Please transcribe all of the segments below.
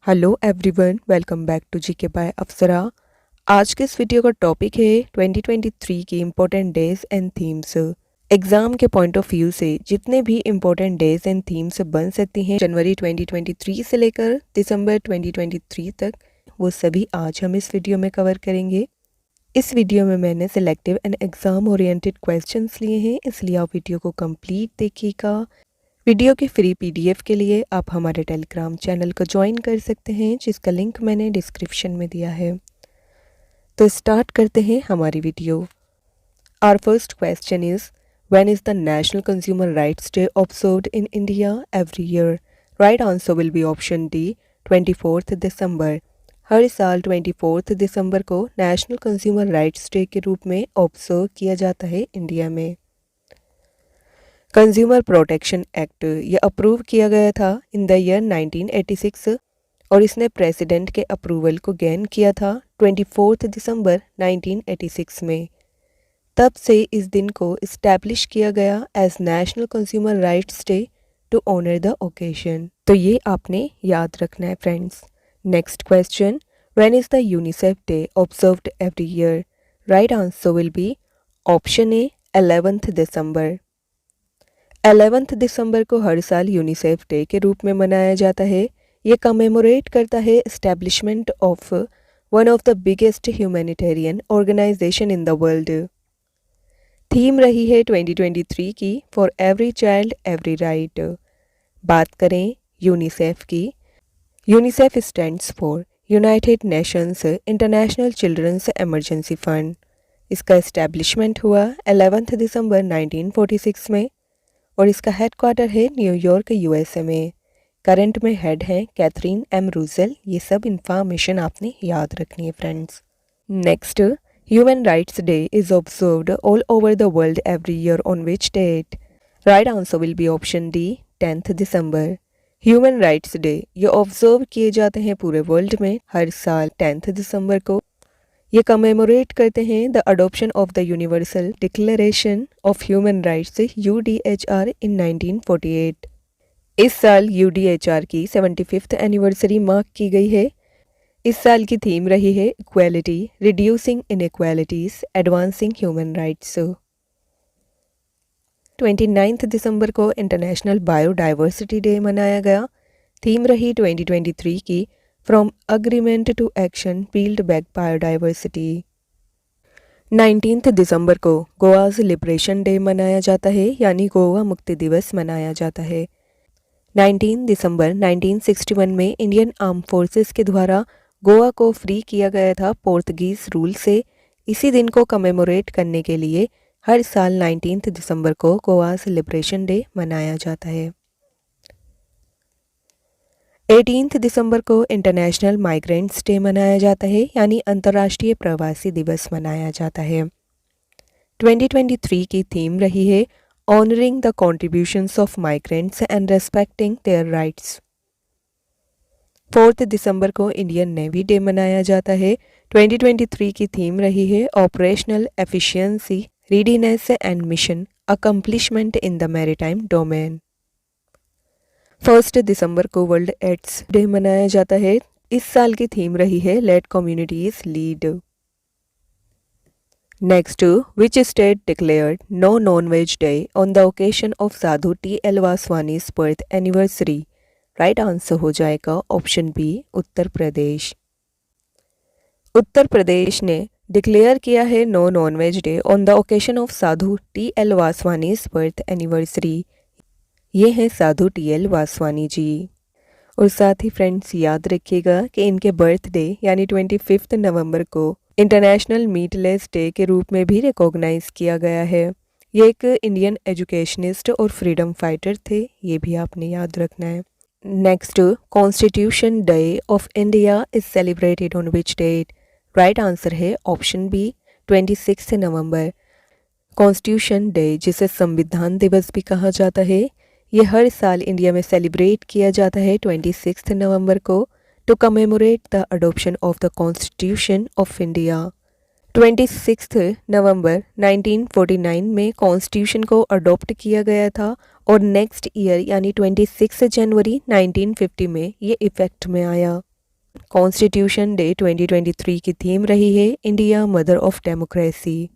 Hello everyone, welcome back to GK by Apsara. आज के इस वीडियो का टॉपिक है 2023 की important days and themes. Exam के पॉइंट ऑफ व्यू से जितने भी इम्पोर्टेंट डेज एंड थीम्स बन सकती हैं जनवरी 2023 से लेकर दिसंबर 2023 तक, वो सभी आज हम इस वीडियो में कवर करेंगे। इस वीडियो में मैंने selective and exam oriented questions लिए हैं, इसलिए आप वीडियो को कंप्लीट देखिएगा। वीडियो की फ्री पीडीएफ के लिए आप हमारे टेलीग्राम चैनल को ज्वाइन कर सकते हैं, जिसका लिंक मैंने डिस्क्रिप्शन में दिया है। तो स्टार्ट करते हैं हमारी video. Our first question is, when is the national consumer rights day observed in India every year? Right answer will be option D, 24 December. हर साल 24 दिसंबर को नेशनल कंज्यूमर राइट्स डे के रूप में ऑब्जर्व किया जाता है इंडिया में। कंज्यूमर प्रोटेक्शन एक्ट ये अप्रूव किया गया था इन द ईयर 1986 और इसने प्रेसिडेंट के अप्रूवल को गेन किया था 24 दिसंबर 1986 में। तब से इस दिन को इस्टेब्लिश किया गया as national consumer rights day to honour the occasion. तो ये आपने याद रखना है friends. Next question, when is the UNICEF day observed every year? Right answer will be option A, 11 December. 11 दिसंबर को हर साल यूनिसेफ डे के रूप में मनाया जाता है। ये कमेमोरेट करता है establishment of one of the biggest humanitarian organisation in the world. Theme रही है 2023 की, for every child every right. बात करें यूनिसेफ की, UNICEF stands for United Nations International Children's Emergency Fund. इसका एस्टेब्लिशमेंट हुआ 11 दिसंबर 1946 में और इसका हेडक्वार्टर है न्यूयॉर्क यूएसए में। करंट में हेड हैं कैथरीन एम रूजल। ये सब इंफॉर्मेशन आपने याद रखनी है friends. Next, human rights day is observed all over the world every year on which date? Right answer will be option D, 10 December. Human rights day ये observe किए जाते हैं पूरे वर्ल्ड में हर साल 10 दिसंबर को। ये कमेमोरेट करते हैं the adoption of the universal declaration of human rights UDHR इन 1948। इस साल UDHR की 75th एनिवर्सरी मार्क की गई है। इस साल की थीम रही है equality, reducing inequalities, advancing human rights. 29 दिसंबर को इंटरनेशनल बायोडाइवर्सिटी डे मनाया गया। थीम रही 2023 की, from agreement to action, build back biodiversity. 19 दिसंबर को गोवाज लिबरेशन डे मनाया जाता है, यानी गोवा मुक्ति दिवस मनाया जाता है। 19 दिसंबर 1961 में इंडियन आर्म फोर्सेस के द्वारा गोवा को फ्री किया गया था पोर्तुगीज रूल से। इसी दिन को कमेमोरेट करने के लिए हर साल 19 दिसंबर को गोवाज लिबरेशन डे मनाया जाता है। 18 दिसंबर को इंटरनेशनल माइग्रेंट्स डे मनाया जाता है, यानी अंतर्राष्ट्रीय प्रवासी दिवस मनाया जाता है। 2023 की थीम रही है honouring the contributions of migrants and respecting their rights. 4 दिसंबर को इंडियन नेवी डे मनाया जाता है। 2023 की थीम रही है operational efficiency, readiness and mission accomplishment in the maritime domain. 1 दिसंबर को वर्ल्ड एड्स डे मनाया जाता है। इस साल की थीम रही है let communities lead. Next, which state declared no non veg day on the occasion of Sadhu TL Vaswani's birth anniversary? Right answer हो जाएगा ऑप्शन बी, उत्तर प्रदेश। उत्तर प्रदेश ने डिक्लेयर किया है no non veg day on the occasion of Sadhu TL Vaswani's birth anniversary. ये हैं साधु TL Vaswani जी। और साथ ही friends याद रखिएगा कि इनके बर्थडे यानी 25 नवंबर को इंटरनेशनल मीटलेस डे के रूप में भी रिकॉग्नाइज किया गया है। ये एक इंडियन एजुकेशनिस्ट और फ्रीडम फाइटर थे, ये भी आपने याद रखना है। Next, constitution day of India is celebrated on which date? Right answer है option B, 26 November. Constitution day जिसे संविधान दिवस भी कहा जाता है, ये हर साल इंडिया में सेलिब्रेट किया जाता है 26 नवंबर को to commemorate the adoption of the constitution of India. 26 नवंबर 1949 में कॉन्स्टिट्यूशन को अडॉप्ट किया गया था और नेक्स्ट ईयर यानी 26 जनवरी 1950 में ये इफेक्ट में आया। कॉन्स्टिट्यूशन डे 2023 की थीम रही है India mother of democracy.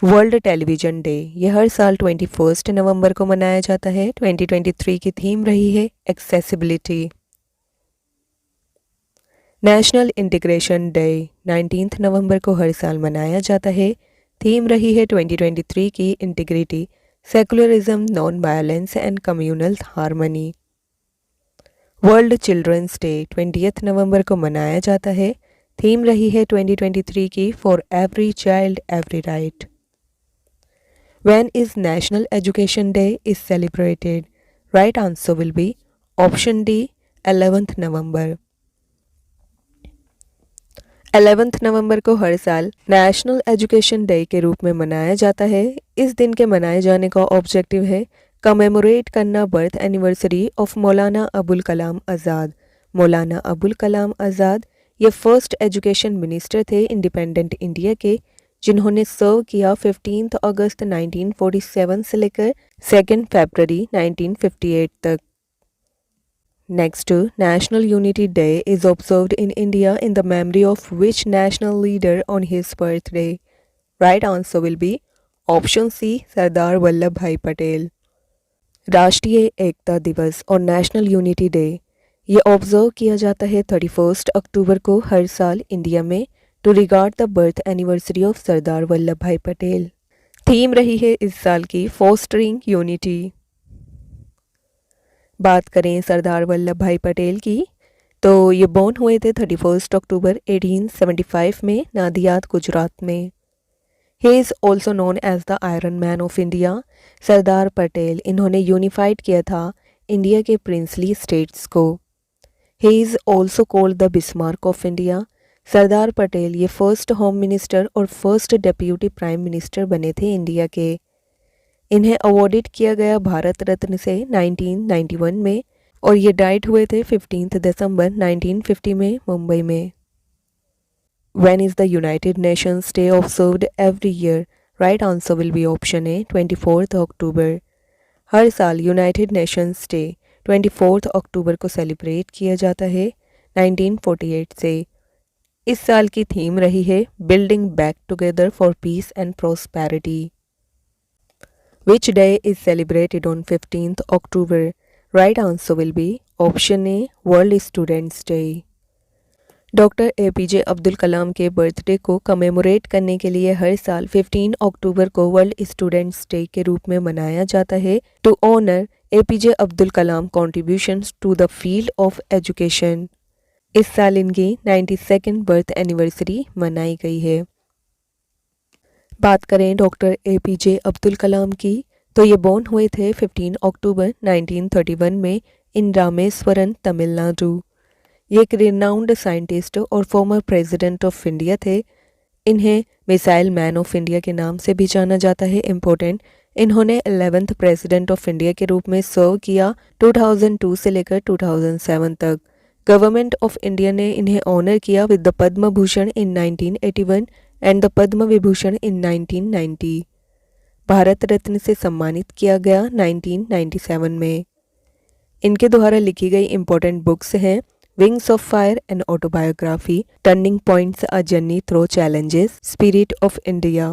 World television day ये हर साल 21 नवंबर को मनाया जाता है। 2023 की थीम रही है एक्सेसिबिलिटी। नेशनल इंटीग्रेशन डे 19 नवंबर को हर साल मनाया जाता है। थीम रही है 2023 की integrity, secularism, non violence and communal harmony. World children's day 20 नवंबर को मनाया जाता है। थीम रही है 2023 की for every child every right. When is National Education Day is celebrated? Right answer will be option D, 11th November. 11th नवंबर को हर साल नेशनल एजुकेशन डे के रूप में मनाया जाता है। इस दिन के मनाए जाने का ऑब्जेक्टिव है कमेमोरेट करना birth anniversary of Maulana Abul Kalam Azad. Maulana Abul Kalam Azad ये फर्स्ट एजुकेशन मिनिस्टर थे इंडिपेंडेंट इंडिया के, जिन्होंने सर्व किया 15 अगस्त 1947 से लेकर 2 फरवरी 1958 तक। Next, national unity day is observed in India in the memory of which national leader on his birthday. Right answer will be option C, Sardar Vallabh भाई पटेल। राष्ट्रीय एकता दिवस और नेशनल यूनिटी डे ये ऑब्जर्व किया जाता है 31 अक्टूबर को हर साल इंडिया में to regard the birth anniversary of Sardar Vallabh भाई पटेल। थीम रही है इस साल की फोस्टरिंग यूनिटी। बात करें सरदार वल्लभ भाई पटेल की तो ये बॉर्न हुए थे 31 अक्टूबर 1875 में नादियाद, गुजरात में। He is also known as the iron man of India. Sardar Patel इन्होंने यूनिफाइड किया था इंडिया के प्रिंसली स्टेट्स को। He is also called the Bismarck of India. Sardar Patel ये फर्स्ट होम मिनिस्टर और फर्स्ट डेप्यूटी प्राइम मिनिस्टर बने थे इंडिया के। इन्हें अवॉर्डेड किया गया भारत रत्न से 1991 में और ये डाइट हुए थे 15 दिसंबर 1950 में मुंबई में। When is the United Nations Day observed every year? Right answer will be option A, 24 अक्टूबर। हर साल यूनाइटेड नेशंस डे 24 अक्टूबर को सेलिब्रेट किया जाता है 1948 से। इस साल की थीम रही है building back together for peace and prosperity. Which day is celebrated on 15 October? Right answer will be option A, world students day. Doctor APJ Abdul Kalam के बर्थडे को कमेमोरेट करने के लिए हर साल 15 अक्टूबर को वर्ल्ड स्टूडेंट्स डे के रूप में मनाया जाता है to honour APJ Abdul Kalam contributions to the field of education. इस साल इनकी 92nd बर्थ एनिवर्सरी मनाई गई है। बात करें डॉक्टर APJ अब्दुल कलाम की तो ये बॉर्न हुए थे 15 अक्टूबर 1931 में इन रामेश्वरम, तमिलनाडु। ये एक रिनाउंड साइंटिस्ट और फॉर्मर प्रेसिडेंट ऑफ इंडिया थे। इन्हें मिसाइल मैन ऑफ इंडिया के नाम से भी जाना जाता है। इम्पोर्टेंट, इन्होंने 11th प्रेसिडेंट ऑफ इंडिया के रूप में सर्व किया 2002 से लेकर 2007 तक। गवर्नमेंट ऑफ इंडिया ने इन्हें ऑनर किया with the Padma Bhushan in 1981 and the Padma Vibhushan in 1990। Bharat Ratna से सम्मानित किया गया 1997 में। इनके द्वारा लिखी गई इंपॉर्टेंट बुक्स हैं wings of fire and autobiography, turning points, a journey through challenges, spirit of India.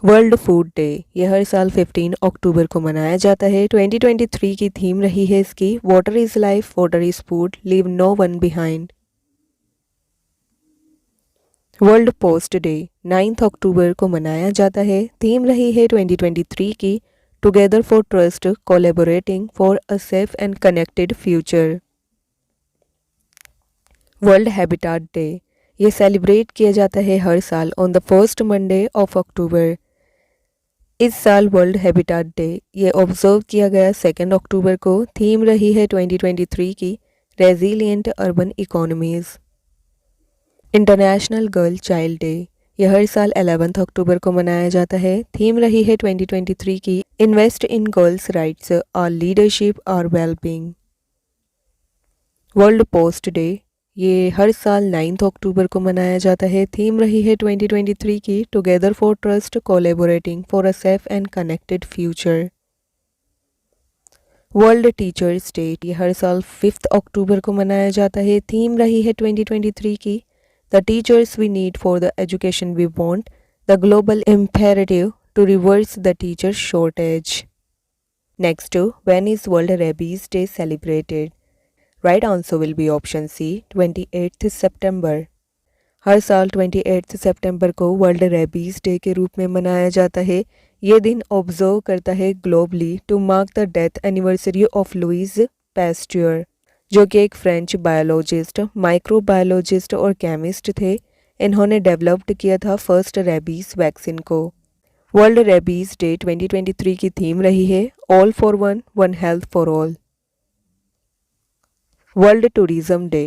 World food day ये हर साल 15 अक्टूबर को मनाया जाता है। 2023 की थीम रही है इसकी water is life, water is food, leave no one behind. World post day 9 अक्टूबर को मनाया जाता है। थीम रही है 2023 की together for trust, collaborating for a safe and connected future. World habitat day ये सेलिब्रेट किया जाता है हर साल on the first Monday of October. इस साल वर्ल्ड हैबिटेट डे ये ऑब्जर्व किया गया 2 अक्टूबर को। थीम रही है 2023 की resilient urban economies. International girl child day यह हर साल 11 अक्टूबर को मनाया जाता है। थीम रही है 2023 की इन्वेस्ट इन गर्ल्स राइट्स, और लीडरशिप और वेलबींग। वर्ल्ड पोस्ट डे ये हर साल 9 अक्टूबर को मनाया जाता है। थीम रही है 2023 की together for trust, collaborating for a safe and connected future. World teachers day ये हर साल 5 अक्टूबर को मनाया जाता है। थीम रही है 2023 की the teachers we need for the education we want, the global imperative to reverse the teacher shortage. Next, when is world rabies day celebrated? Right answer will be option C 28 September. हर साल 28 सितंबर को world rabies day के रूप में मनाया जाता है। ये दिन ऑब्जर्व करता है globally to mark the death anniversary of Louis Pasteur, जो कि एक फ्रेंच बायोलॉजिस्ट, माइक्रोबायोलॉजिस्ट और केमिस्ट थे। इन्होंने डेवलप्ड किया था फर्स्ट रेबीज वैक्सीन को। वर्ल्ड रेबीज डे 2023 की थीम रही है all for one, one health for all. World tourism day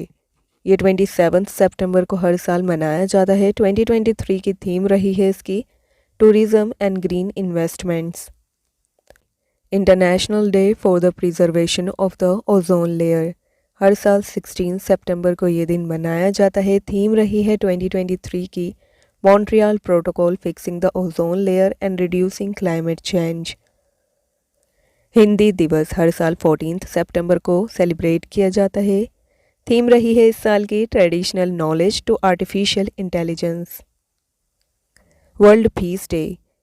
ये 27 सितंबर को हर साल मनाया जाता है। 2023 की थीम रही है इसकी tourism and green investments. International day for the preservation of the ozone layer, हर साल 16 सितंबर को ये दिन मनाया जाता है। थीम रही है 2023 की Montreal protocol fixing the ozone layer and reducing climate change. Hindi दिवस हर साल 14 सितंबर को सेलिब्रेट किया जाता है। थीम रही है इस साल की traditional knowledge to artificial intelligence. World peace day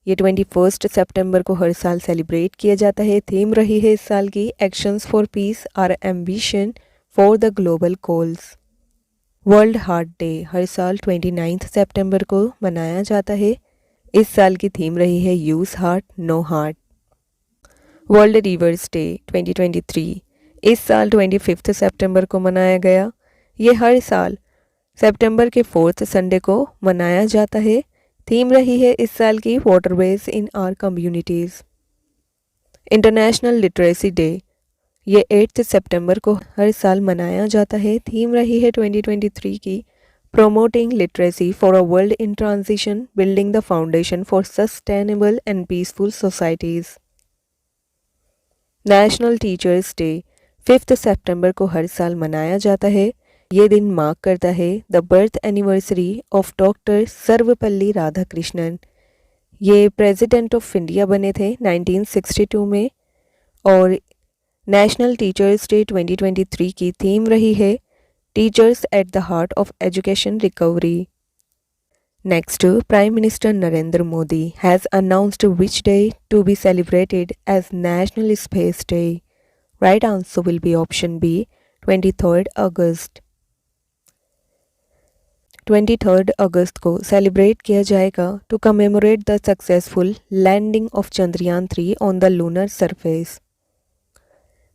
ये 21 सितंबर को हर साल सेलिब्रेट किया जाता है। थीम रही है इस साल की actions for peace our ambition for the global goals. World heart day हर साल 29 सितंबर को मनाया जाता है। इस साल की थीम रही है use heart know heart. World rivers day 2023 इस साल 25 सितंबर को मनाया गया। ये हर साल सितंबर के 4th संडे को मनाया जाता है। थीम रही है इस साल की waterways in our communities. International literacy day ये 8 सितंबर को हर साल मनाया जाता है। थीम रही है 2023 की promoting literacy for a world in transition, building the foundation for sustainable and peaceful societies. National teachers day 5 सितंबर को हर साल मनाया जाता है। ये दिन मार्क करता है the birth anniversary of doctor Sarvepalli Radhakrishnan. ये प्रेसिडेंट ऑफ इंडिया बने थे 1962 में। और नेशनल टीचर्स डे 2023 की थीम रही है teachers at the heart of education recovery. Next, prime minister Narendra Modi has announced which day to be celebrated as national space day? Right answer will be option B 23 August. 23 अगस्त को celebrate किया जाएगा to commemorate the successful landing of Chandrayaan 3 on the lunar surface.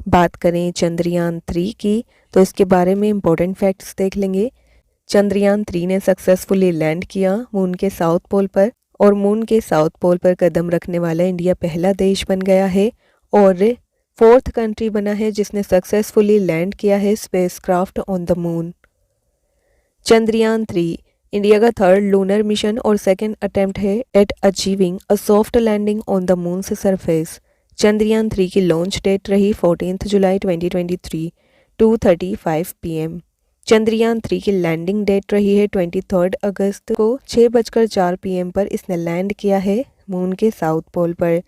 बात करें चंद्रयान 3 की तो इसके बारे में इंपॉर्टेंट फैक्ट्स देख लेंगे। चंद्रयान 3 ने सक्सेसफुली लैंड किया मून के साउथ पोल पर, और मून के साउथ पोल पर कदम रखने वाला इंडिया पहला देश बन गया है और 4th कंट्री बना है जिसने सक्सेसफुली लैंड किया है spacecraft on the moon. Chandrayaan 3 India का 3rd लूनर मिशन और 2nd अटेम्प्ट है at achieving a soft landing on the moon's surface. Chandrayaan 3 की लॉन्च डेट रही 14 जुलाई 2023 2:35 PM। चंद्रयान 3 की लैंडिंग डेट रही है 23 अगस्त को 6:04 PM पर इसने लैंड किया है मून के साउथ पोल पर।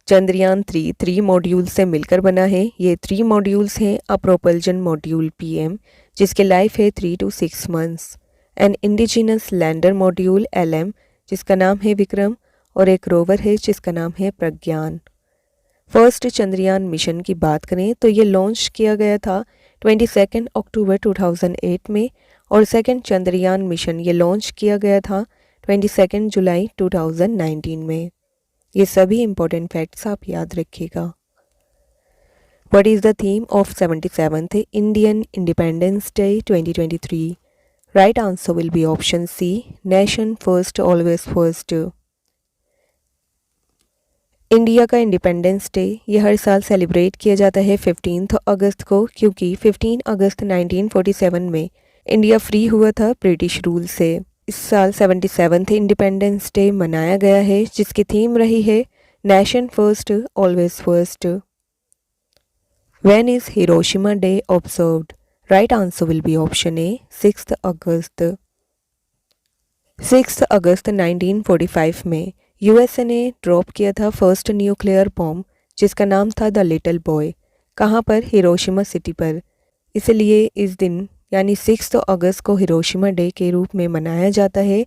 चंद्रयान 3 मॉड्यूल से मिलकर बना है। ये 3 मॉड्यूल्स हैं अ प्रोपल्जन मॉड्यूल PM जिसकी लाइफ है 3 to 6 months, an indigenous lander module LM जिसका नाम है विक्रम, और एक रोवर है जिसका नाम है प्रज्ञान। फर्स्ट चंद्रयान मिशन की बात करें तो ये लॉन्च किया गया था 22 अक्टूबर 2008 में, और 2nd चंद्रयान मिशन ये लॉन्च किया गया था 22 जुलाई 2019 में। ये सभी इंपॉर्टेंट फैक्ट्स आप याद रखिएगा। What is the theme of 77th Indian independence day 2023? Right answer will be option C nation first always first. India का इंडिपेंडेंस डे ये हर साल सेलिब्रेट किया जाता है 15 अगस्त को, क्योंकि 15 अगस्त 1947 में इंडिया फ्री हुआ था ब्रिटिश रूल से। इस साल 77th इंडिपेंडेंस डे मनाया गया है जिसकी थीम रही है nation first always first. When is Hiroshima day observed? Right answer will be option ए 6 अगस्त। 6 अगस्त 1945 में यूएसए ने ड्रॉप किया था फर्स्ट न्यूक्लियर बॉम्ब जिसका नाम था द लिटिल बॉय। कहाँ पर? हिरोशिमा सिटी पर। इसलिए इस दिन यानी 6 अगस्त को हिरोशिमा डे के रूप में मनाया जाता है।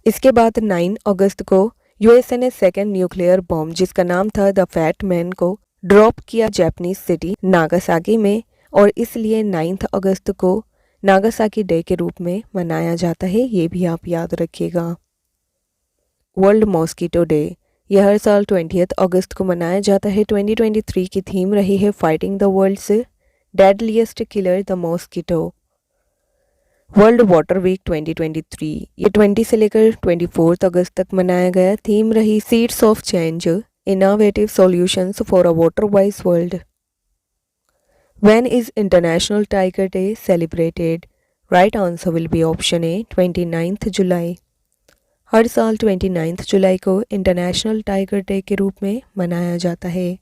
इसके बाद 9 अगस्त को यूएसए ने सेकेंड न्यूक्लियर बॉम्ब जिसका नाम था द फैट मैन को ड्रॉप किया जापानीज सिटी नागासाकी में, और इसलिए 9 अगस्त को नागासाकी डे के रूप में मनाया जाता है। ये भी आप याद रखिएगा। वर्ल्ड मॉस्किटो डे, यह हर साल 20 अगस्त को मनाया जाता है। 2023 की थीम रही है fighting the world's deadliest killer the mosquito. World water week 2023, ये 20 से लेकर 24 अगस्त तक मनाया गया। थीम रही seeds of change, innovative solutions for a water wise world. When is International Tiger Day celebrated? Right answer will be option A, 29 जुलाई। हर साल 29 जुलाई को international tiger day के रूप में मनाया जाता है।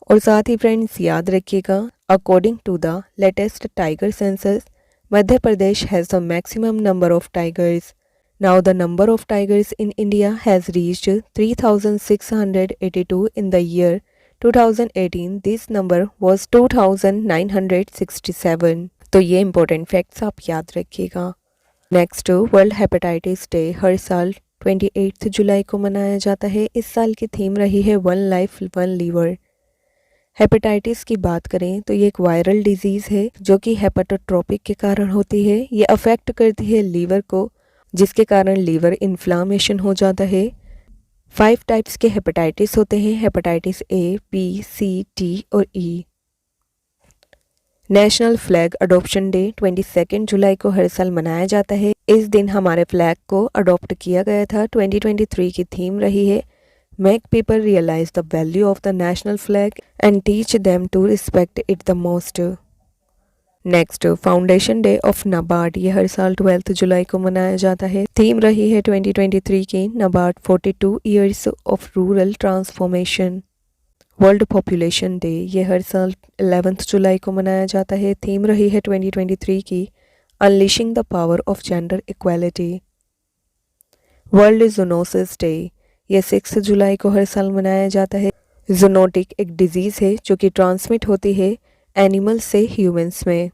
और साथ ही फ्रेंड्स याद रखिएगा, according to the latest tiger census, Madhya Pradesh has the maximum number of tigers. Now the number of tigers in India has reached 3682 in the year 2018, this number was 2967। तो ये इंपॉर्टेंट फैक्ट्स आप याद रखिएगा। नेक्स्ट, वर्ल्ड हेपेटाइटिस डे हर साल 28 जुलाई को मनाया जाता है। इस साल की थीम रही है one life one liver. Hepatitis की बात करें तो ये एक वायरल डिजीज़ है जो कि हेपेटोट्रोपिक के कारण होती है। ये अफेक्ट करती है लीवर को, जिसके कारण लीवर इन्फ्लामेशन हो जाता है। 5 टाइप्स के हेपेटाइटिस होते हैं, hepatitis A, B, C, D और E. National flag adoption day 22 जुलाई को हर साल मनाया जाता है। इस दिन हमारे फ्लैग को अडॉप्ट किया गया था। 2023 की थीम रही है make people realise the value of the national flag and teach them to respect it the most. Next, foundation day of NABARD, ये हर साल 12 जुलाई को मनाया जाता है। थीम रही है 2023 की NABARD 42 years of rural transformation. World population day, ये हर साल 11 जुलाई को मनाया जाता है। थीम रही है 2023 की unleashing the power of gender equality. World zoonosis day, ये 6 जुलाई को हर साल मनाया जाता है। ज़ूनोटिक एक डिजीज़ है जो कि ट्रांसमिट होती है एनिमल से ह्यूमंस में।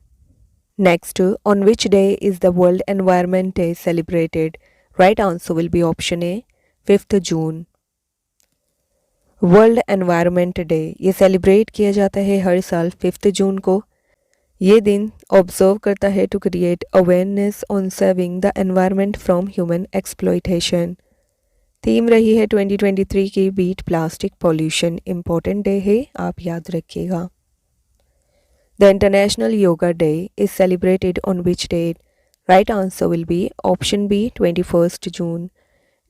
Next, on which day is the world environment day celebrated? Right answer will be option A, 5 June. World environment day ये सेलिब्रेट किया जाता है हर साल 5 जून को। ये दिन ऑब्जर्व करता है to create awareness on saving the environment from human exploitation. Theme रही है 2023 की beat plastic pollution. Important day है, आप याद रखिएगा। The international yoga day is celebrated on which date? Right answer will be option B, 21 June.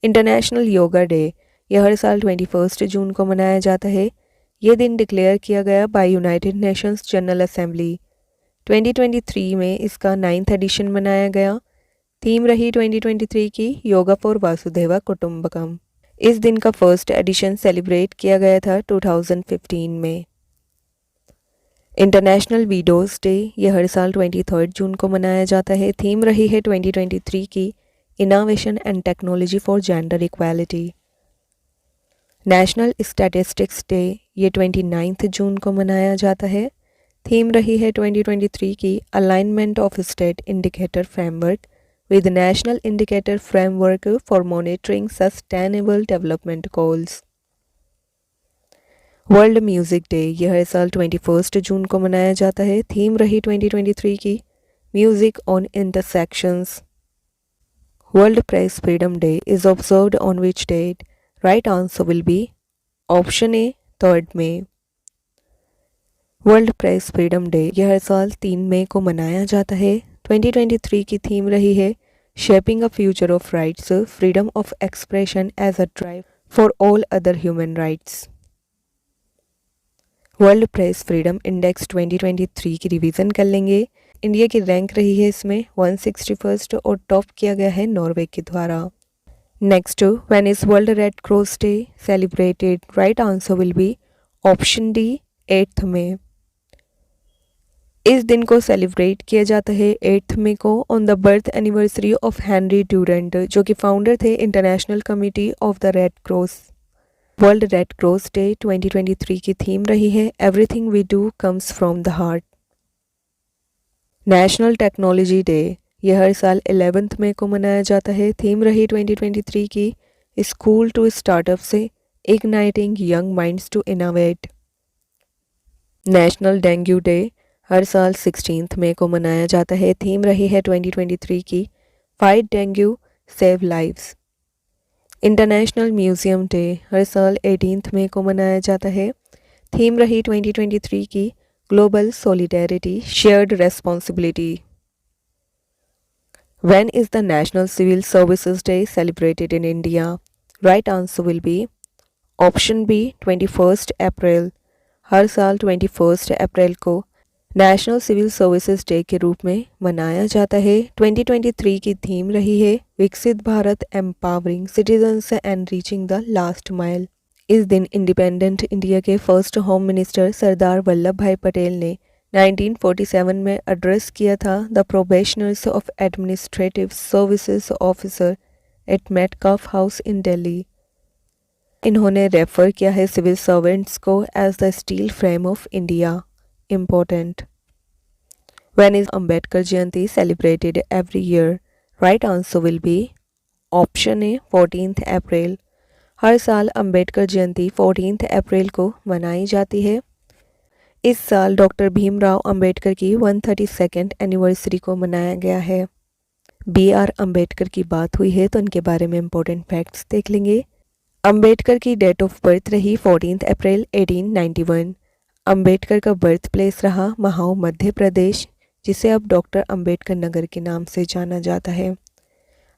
International yoga day यह हर साल 21 जून को मनाया जाता है। ये दिन डिक्लेयर किया गया by United Nations General Assembly. 2023 में इसका 9th एडिशन मनाया गया। थीम रही 2023 की योगा फॉर वासुदेवा कुटुंबकम। इस दिन का फर्स्ट एडिशन सेलिब्रेट किया गया था 2015 में। इंटरनेशनल वीडोज़ डे यह हर साल 23 जून को मनाया जाता है। थीम रही है 2023 की innovation and technology for gender equality. National statistics day ये 29 जून को मनाया जाता है। थीम रही है 2023 की alignment of state indicator framework with national indicator framework for monitoring sustainable development goals. World music day यह हर साल 21 जून को मनाया जाता है। थीम रही 2023 की music on intersections. World press freedom day is observed on which date? Right answer will be option A, 3 May. World press freedom day यह हर साल 3 मई को मनाया जाता है। 2023 की थीम रही है shaping a future of rights, freedom of expression as a drive for all other human rights. World press freedom index 2023 की रिवीजन कर लेंगे। इंडिया की रैंक रही है इसमें 161 और टॉप किया गया है नॉर्वे के द्वारा। Next, when is world red cross day celebrated? Right answer will be option D, 8 मई। इस दिन को सेलिब्रेट किया जाता है 8 मई को on the birth anniversary of Henry Durant, जो कि फाउंडर थे international committee of the red cross. World red cross day 2023 की थीम रही है everything we do comes from the heart. National technology day यह हर साल 11 मई को मनाया जाता है। थीम रही 2023 की स्कूल टू स्टार्टअप से igniting young minds to innovate. National dengue day हर साल 16 मई को मनाया जाता है। थीम रही है 2023 की fight dengue save lives. International museum day हर साल 18 मई को मनाया जाता है। थीम रही 2023 की global solidarity shared responsibility. When is the National Civil Services Day celebrated in India? Right answer will be option B 21st अप्रैल। हर साल 21 अप्रैल को नेशनल सिविल सर्विसेज डे के रूप में मनाया जाता है। 2023 की थीम रही है Viksit Bharat empowering citizens and reaching the last mile. इस दिन इंडिपेंडेंट इंडिया के first home minister Sardar Vallabh भाई पटेल ने 1947 में एड्रेस किया था the probationers of administrative services officer at Metcalfe House in Delhi. इन्होंने रेफर किया है सिविल सर्वेंट्स को as the steel frame of India. Important. When is Ambedkar Jayanti celebrated every year? Right answer will be option A 14th अप्रैल। हर साल अंबेडकर जयंती 14 अप्रैल को मनाई जाती है। इस साल डॉक्टर भीमराव अंबेडकर की 132nd एनिवर्सरी को मनाया गया है। BR अंबेडकर की बात हुई है तो इनके बारे में इंपॉर्टेंट फैक्ट्स देख लेंगे। अंबेडकर की डेट ऑफ बर्थ रही 14 अप्रैल 1891। अंबेडकर का बर्थ प्लेस रहा महाऊ मध्य प्रदेश, जिसे अब डॉक्टर अंबेडकर नगर के नाम से जाना जाता है।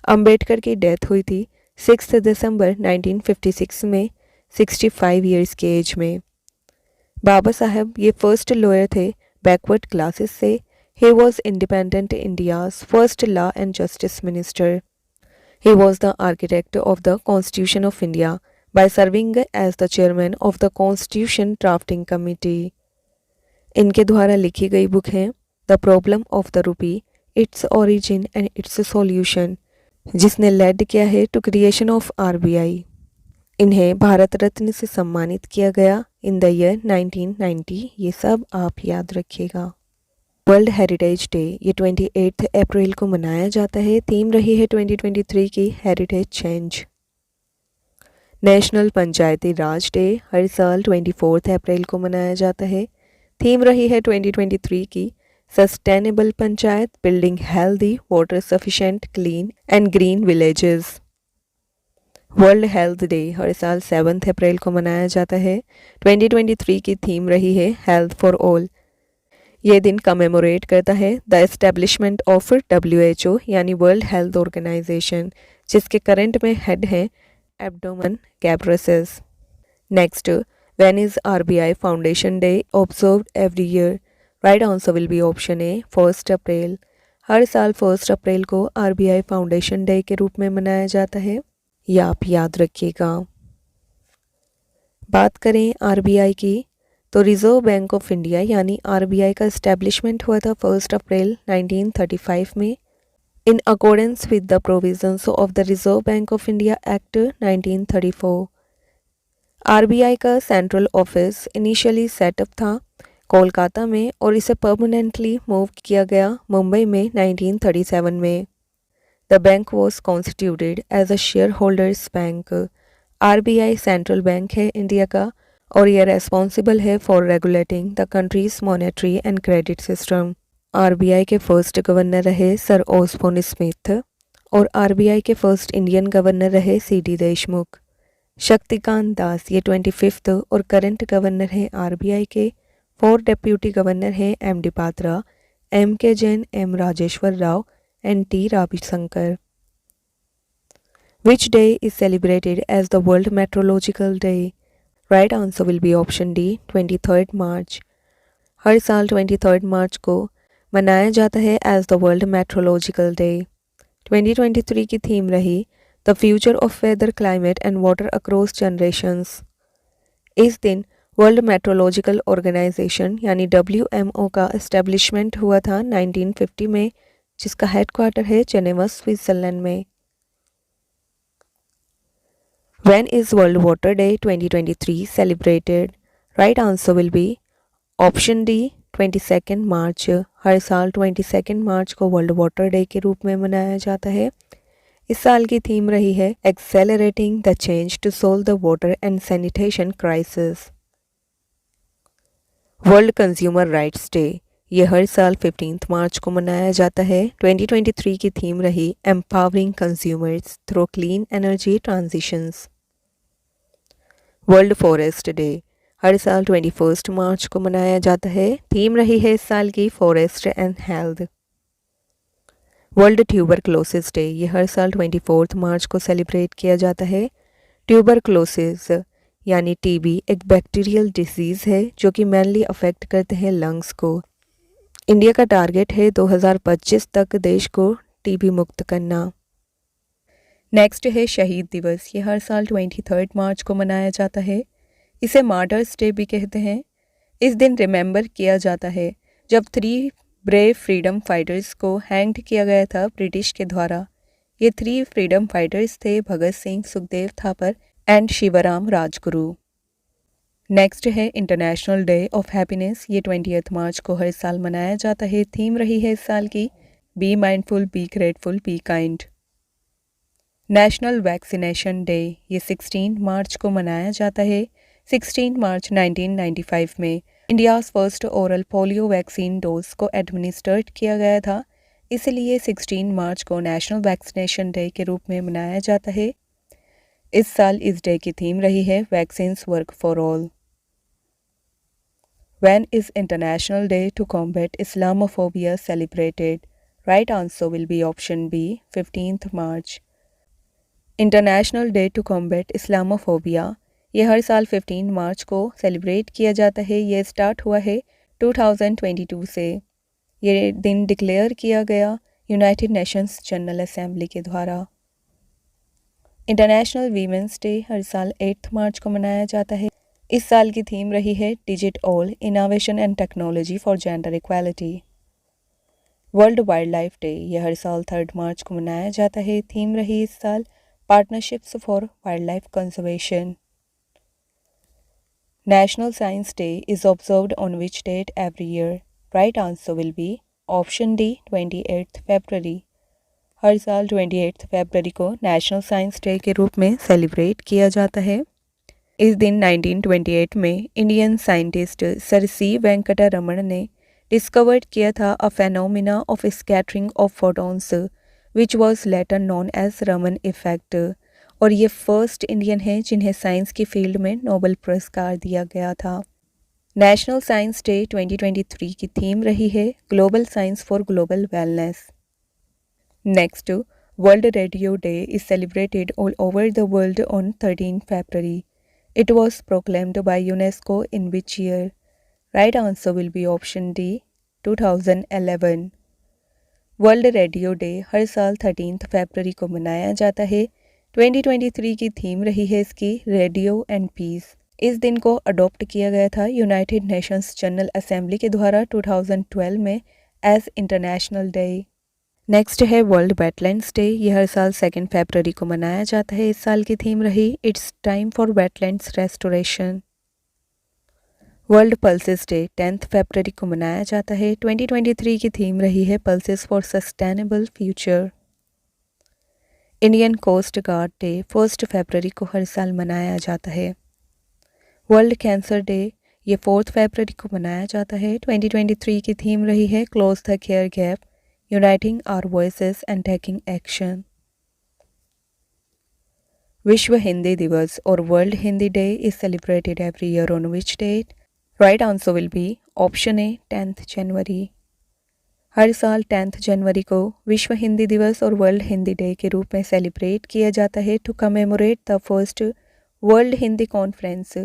अंबेडकर की डेथ हुई थी 6 दिसंबर 1956 में 65 ईयर्स के एज में। बाबा साहब ये फर्स्ट लॉयर थे बैकवर्ड क्लासेस से। He was independent India's first law and justice minister. He was the architect of the constitution of India by serving as the chairman of the Constitution Drafting Committee। इनके द्वारा लिखी गई book है the problem of the rupee its origin and it's solution, जिसने lead किया है to creation of RBI। इन्हें भारत रत्न से सम्मानित किया गया इन द ईयर 1990। ये सब आप याद रखिएगा। वर्ल्ड हेरिटेज डे ये 28 अप्रैल को मनाया जाता है। थीम रही है 2023 की हेरिटेज चेंज। नेशनल पंचायती राज डे हर साल 24 अप्रैल को मनाया जाता है। थीम रही है 2023 की sustainable panchayat building healthy water sufficient clean and green villages. World health day हर साल 7 अप्रैल को मनाया जाता है। 2023 की थीम रही है हेल्थ फॉर ऑल। ये दिन कमेमोरेट करता है द एस्टेब्लिशमेंट ऑफ WHO यानी वर्ल्ड हेल्थ ऑर्गेनाइजेशन, जिसके करंट में हेड हैं Abdomen Ghebreyesus। Next, when is RBI Foundation Day observed every year? Right answer will be option A 1 अप्रैल। हर साल 1 अप्रैल को RBI फाउंडेशन डे के रूप में मनाया जाता है। यह आप याद रखिएगा। बात करें RBI की तो रिजर्व बैंक ऑफ इंडिया यानी RBI का एस्टेब्लिशमेंट हुआ था 1 अप्रैल 1935 में। In accordance with the provisions of the Reserve Bank of India Act 1934, RBI का सेंट्रल ऑफिस इनिशियली सेटअप था कोलकाता में और इसे परमानेंटली मूव किया गया मुंबई में 1937 में। The bank was constituted as a share holders bank. RBI central bank है इंडिया का और यह रेस्पॉन्सिबल है for regulating the country's monetary and credit system. RBI के फर्स्ट गवर्नर रहे सर ओसबोर्न स्मिथ और RBI के फर्स्ट इंडियन गवर्नर रहे CD देशमुख। शक्तिकांत दास ये 25th और करंट गवर्नर हैं RBI के। 4 डेप्यूटी गवर्नर हैं MD Patra, MK Jain, M Rajeshwar Rao and T Ravishankar. Which day is celebrated as the World Meteorological Day? Right answer will be option D 23rd March. हर साल 23rd March को मनाया जाता है as the world meteorological day. 2023 की theme रही the future of weather climate and water across generations. इस दिन वर्ल्ड मेट्रोलॉजिकल ऑर्गेनाइजेशन यानी WMO का एस्टेब्लिशमेंट हुआ था 1950 में, जिसका हेडक्वार्टर है जेनेवा स्विट्जरलैंड में। When is World Water Day 2023 celebrated? Right answer will be option D 22 मार्च। हर साल 22 मार्च को वर्ल्ड वाटर डे के रूप में मनाया जाता है। इस साल की थीम रही है accelerating the change to solve the water and sanitation crisis. World consumer rights day ये हर साल 15 मार्च को मनाया जाता है। 2023 की थीम रही empowering consumers through clean energy transitions. World forest day हर साल 21 मार्च को मनाया जाता है। थीम रही है इस साल की forest and health. World tuberculosis day ये हर साल 24 मार्च को सेलिब्रेट किया जाता है। ट्यूबरक्लोसिस यानी टीबी एक बैक्टीरियल डिजीज़ है जो कि मेनली अफेक्ट करते हैं लंग्स को। इंडिया का टारगेट है 2025 तक देश को टीबी मुक्त करना। नेक्स्ट है शहीद दिवस ये हर साल 23 मार्च को मनाया जाता है। इसे मार्टर्स डे भी कहते हैं। इस दिन रिमेंबर किया जाता है जब 3 ब्रेव फ्रीडम फाइटर्स को हैंग्ड किया गया था ब्रिटिश के द्वारा। ये 3 फ्रीडम फाइटर्स थे भगत सिंह, सुखदेव थापर एंड शिवराम राजगुरु। नेक्स्ट है इंटरनेशनल डे ऑफ हैप्पीनेस ये 20 मार्च को हर साल मनाया जाता है। थीम रही है इस साल की be mindful, be grateful, be kind. National vaccination day ये 16 मार्च को मनाया जाता है। 16 मार्च 1995 में India's first oral polio vaccine dose को एडमिनिस्टर्ड किया गया था, इसलिए 16 मार्च को नेशनल वैक्सीनेशन डे के रूप में मनाया जाता है। इस साल इस डे की थीम रही है vaccines work for all. When is International Day to Combat Islamophobia celebrated? Right answer will be option B, 15th March. International day to combat Islamophobia ये हर साल 15 मार्च को सेलिब्रेट किया जाता है। ये स्टार्ट हुआ है 2022 से। ये दिन डिक्लेयर किया गया यूनाइटेड नेशंस जनरल असेंबली के द्वारा। इंटरनेशनल वीमेंस डे हर साल 8 मार्च को मनाया जाता है। इस साल की थीम रही है digit all innovation and technology for gender equality. World wild life day ये हर साल 3 मार्च को मनाया जाता है। थीम रही इस साल partnerships for wild life conservation. National science day is observed on which date every year? Right answer will be option D 28 फरवरी। हर साल 28 फरवरी को नेशनल साइंस डे के रूप में सेलिब्रेट किया जाता है। इस दिन 1928 में Indian scientist sir C Venkata Raman ने डिस्कवर्ड किया था a phenomena of scattering of photons which was later known as Raman effect. और ये फर्स्ट इंडियन हैं जिन्हें साइंस की फील्ड में नोबेल पुरस्कार दिया गया था। नेशनल साइंस डे 2023 की थीम रही है global science for global wellness. Next, world radio day is celebrated all over the world on 13 February. It was proclaimed by UNESCO in which year? Right answer will be option D, 2011. World radio day हर साल 13 फरवरी को मनाया जाता है। 2023 की theme रही है इसकी रेडियो एंड पीस। इस दिन को अडॉप्ट किया गया था यूनाइटेड नेशंस जनरल असेंबली के द्वारा 2012 में एज इंटरनेशनल डे। नेक्स्ट है वर्ल्ड वेटलैंड्स डे ये हर साल 2 फरवरी को मनाया जाता है। इस साल की थीम रही it's time for wetlands restoration. World pulses day 10 फरवरी को मनाया जाता है। 2023 की थीम रही है pulses for sustainable future. Indian coast guard day 1 फरवरी को हर साल मनाया जाता है। वर्ल्ड कैंसर डे ये 4 फरवरी को मनाया जाता है। 2023 की थीम रही है close the care gap, uniting our voices and taking action. विश्व हिंदी दिवस और world Hindi day is celebrated every year on which date? Right answer will be option A 10 जनवरी। हर साल 10 जनवरी को विश्व हिंदी दिवस और वर्ल्ड हिंदी डे के रूप में सेलिब्रेट किया जाता है to commemorate the first world Hindi conference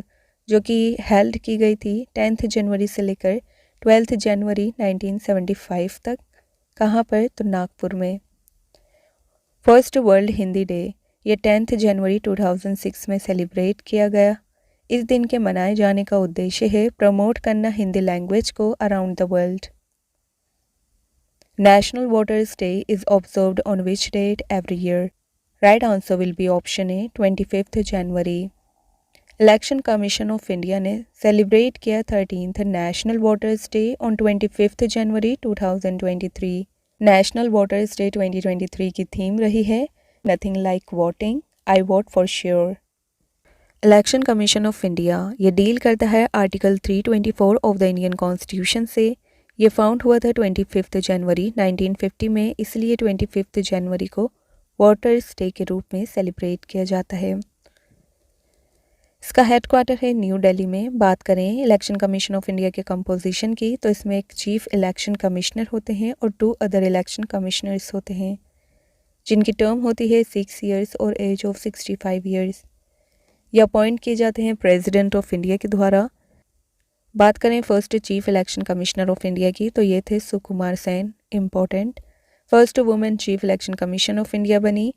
जो कि हेल्ड की गई थी 10 जनवरी से लेकर 12 जनवरी 1975 तक। कहाँ पर? तो नागपुर में। फर्स्ट वर्ल्ड हिंदी डे ये 10 जनवरी 2006 में सेलिब्रेट किया गया। इस दिन के मनाए जाने का उद्देश्य है प्रमोट करना हिंदी लैंग्वेज को around the world. National voters day is observed on which date every year? Right answer will be option A 25 जनवरी। इलेक्शन कमीशन ऑफ इंडिया ने सेलिब्रेट किया 13th national voters day on 25 जनवरी 2023। National voters day 2023 की theme रही है nothing like voting, I vote for sure. Election commission of India ये deal करता है article 324 of the Indian constitution से। ये फाउंड हुआ था 25 जनवरी 1950 में, इसलिए 25 जनवरी को वोटर्स डे के रूप में सेलिब्रेट किया जाता है। इसका हेडक्वार्टर है न्यू दिल्ली में। बात करें इलेक्शन कमीशन ऑफ इंडिया के कंपोजिशन की, तो इसमें एक चीफ इलेक्शन कमिश्नर होते हैं और 2 अदर इलेक्शन कमिश्नर्स होते हैं, जिनकी टर्म होती है 6 ईयर्स और एज ऑफ 65 ईयर्स। ये अपॉइंट किए जाते हैं प्रेसिडेंट ऑफ इंडिया के द्वारा। बात करें first chief election commissioner of India की, तो ये थे Sukumar Sen, important. First women chief election commission of India बनी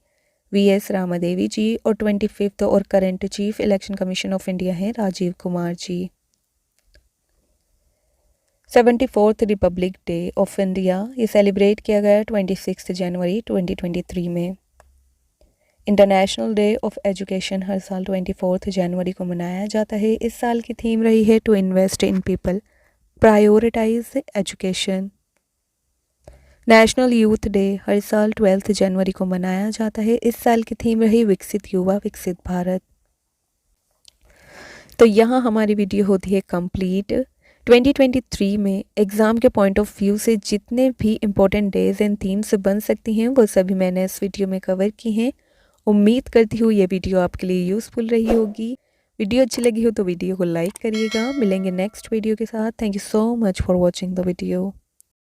वीएस रामादेवी जी, और 25th और current chief election commission of India हैं Rajiv Kumar ji. 74th republic day of India ये सेलिब्रेट किया गया 26 जनवरी 2023 में। इंटरनेशनल डे ऑफ एजुकेशन हर साल 24 जनवरी को मनाया जाता है। इस साल की थीम रही है to invest in people, prioritize education. National youth day हर साल 12 जनवरी को मनाया जाता है। इस साल की थीम रही विकसित युवा विकसित भारत। तो यहाँ हमारी वीडियो होती है कंप्लीट। 2023 में एग्ज़ाम के पॉइंट ऑफ व्यू से जितने भी इम्पोर्टेंट डेज एंड थीम्स बन सकती हैं वो सभी मैंने इस वीडियो में कवर की हैं। उम्मीद करती हूँ ये वीडियो आपके लिए यूज़फुल रही होगी। वीडियो अच्छी लगी हो तो वीडियो को लाइक करिएगा। मिलेंगे नेक्स्ट वीडियो के साथ। Thank you so much for watching the video.